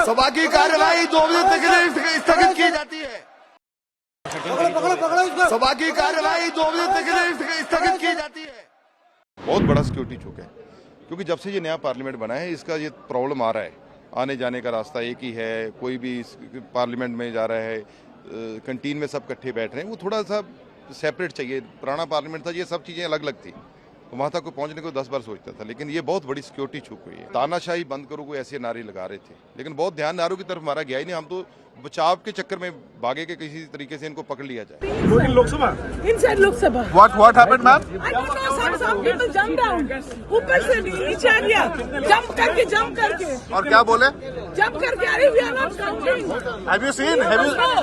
सभा की कार्यवाही 2 बजे तक के लिए स्थगित की जाती है। सभा की कार्यवाही 2 बजे तक के लिए स्थगित की जाती है। बहुत बड़ा सिक्योरिटी चौक है, क्योंकि जब से ये नया पार्लियामेंट बना है इसका ये प्रॉब्लम आ रहा है। आने जाने का रास्ता एक ही है, कोई भी पार्लियामेंट में जा रहा है, कैंटीन में सब इकट्ठे बैठ रहे हैं, वो थोड़ा सा सेपरेट चाहिए। पुराना पार्लियामेंट था, ये सब चीज़ें अलग अलग थी, तो वहाँ तक को पहुँचने को 10 बार सोचता था। लेकिन ये बहुत बड़ी सिक्योरिटी छूट हुई है। तानाशाही बंद करो, कोई ऐसे नारे लगा रहे थे, लेकिन बहुत ध्यान नारों की तरफ हमारा गया ही नहीं। हम तो बचाव के चक्कर में भागे के किसी तरीके से इनको पकड़ लिया जाए। Lok Sabha Inside Lok Sabha. What happened, ma'am? I don't know, sir. Some people jump down. ऊपर से नीचे आ गया. Jump करके. और क्या बोले? Jump करके अरे we are not counting. Have you seen?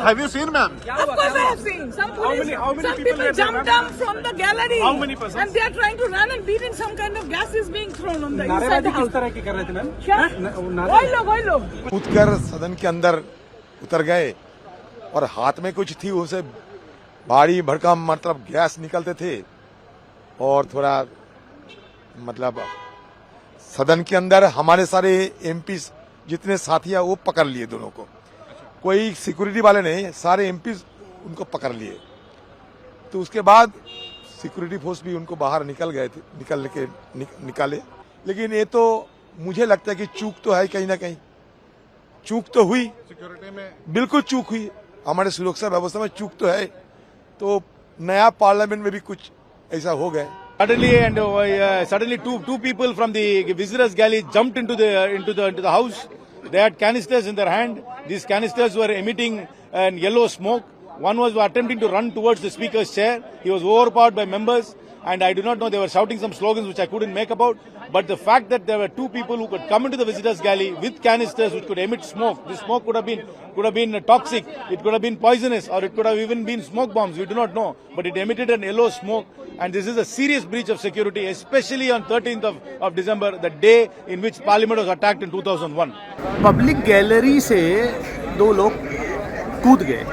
Have you seen, ma'am? Of course I have seen. Some police, some people jump down from the gallery. How many persons? And they are trying to run and beat in some kind of gas is being thrown on the inside the house. किस तरह की कर रहे थे ma'am? क्या? वही लोग. कूदकर सदन के अंदर उतर गए और हाथ में कुछ थी, उसे भारी भड़कम मतलब गैस निकलते थे, और थोड़ा मतलब सदन के अंदर हमारे सारे एमपी जितने साथी हैं वो पकड़ लिए दोनों को। कोई सिक्योरिटी वाले नहीं, सारे एमपी उनको पकड़ लिए। तो उसके बाद सिक्योरिटी फोर्स भी उनको बाहर निकाले। लेकिन ये तो मुझे लगता है कि चूक तो है, कहीं ना कहीं चूक तो हुई, सिक्योरिटी में बिल्कुल चूक हुई, हमारे सुरक्षा व्यवस्था में चूक तो है। तो नया पार्लियामेंट में भी कुछ ऐसा हो गया। Suddenly two people from the visitors galley jumped into the house. They had canisters in their hand. These canisters were emitting yellow smoke. One was attempting to run towards the speaker's chair. He was overpowered by members, and I do not know, they were shouting some slogans which I couldn't make about. But the fact that there were two people who could come into the visitors galley with canisters which could emit smoke, this smoke could have been toxic, it could have been poisonous, or it could have even been smoke bombs, we do not know. But it emitted an yellow smoke, and this is a serious breach of security, especially on 13th of December, the day in which Parliament was attacked in 2001. Public gallery से 2 लोग कूद गए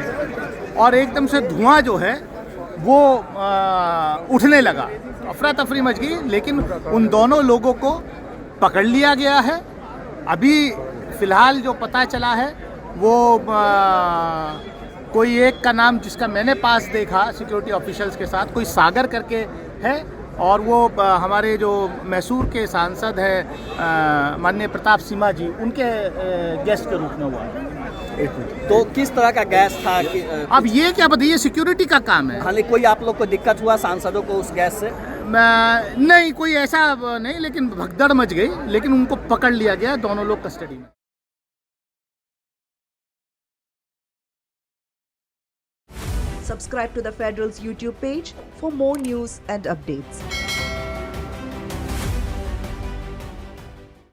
और एकदम से धुआं जो है वो उठने लगा, अफरा तफरी मच गई। लेकिन उन दोनों लोगों को पकड़ लिया गया है। अभी फिलहाल जो पता चला है वो कोई एक का नाम, जिसका मैंने पास देखा सिक्योरिटी ऑफिशियल्स के साथ, कोई सागर करके है, और वो हमारे जो मैसूर के सांसद हैं माननीय प्रताप सिम्हा जी, उनके गेस्ट के रूप में हुआ। तो किस तरह का गैस था अब ये क्या बताइए, सिक्योरिटी का काम है। हालांकि कोई आप लोग को दिक्कत हुआ सांसदों को उस गैस से? नहीं, कोई ऐसा नहीं, लेकिन भगदड़ मच गई। लेकिन उनको पकड़ लिया गया, दोनों लोग कस्टडी में। Subscribe to the Federal's YouTube page for more news and updates.